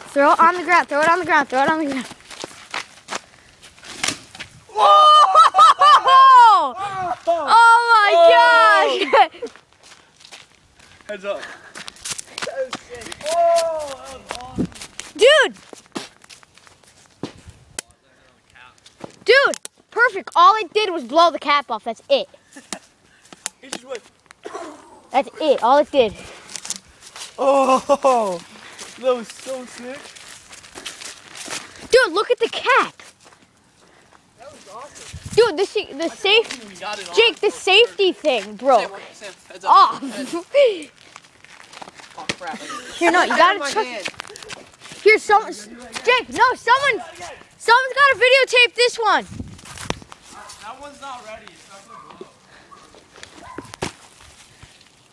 Throw it on the ground. Throw it on the ground. Throw it on the ground. Whoa! Oh my gosh! Heads up. That was sick. Oh, that was awesome. Dude, perfect. All it did was blow the cap off. That's it. It just went. That's it. All it did. Oh, that was so sick. Dude, look at the cap. That was awesome. Dude, the safety. Jake, the safety thing broke. Sam, heads up. Off. Oh crap. Here, no, you gotta check. Here, someone. Jake, no, someone's gotta videotape this one. That one's not ready. It's not gonna go.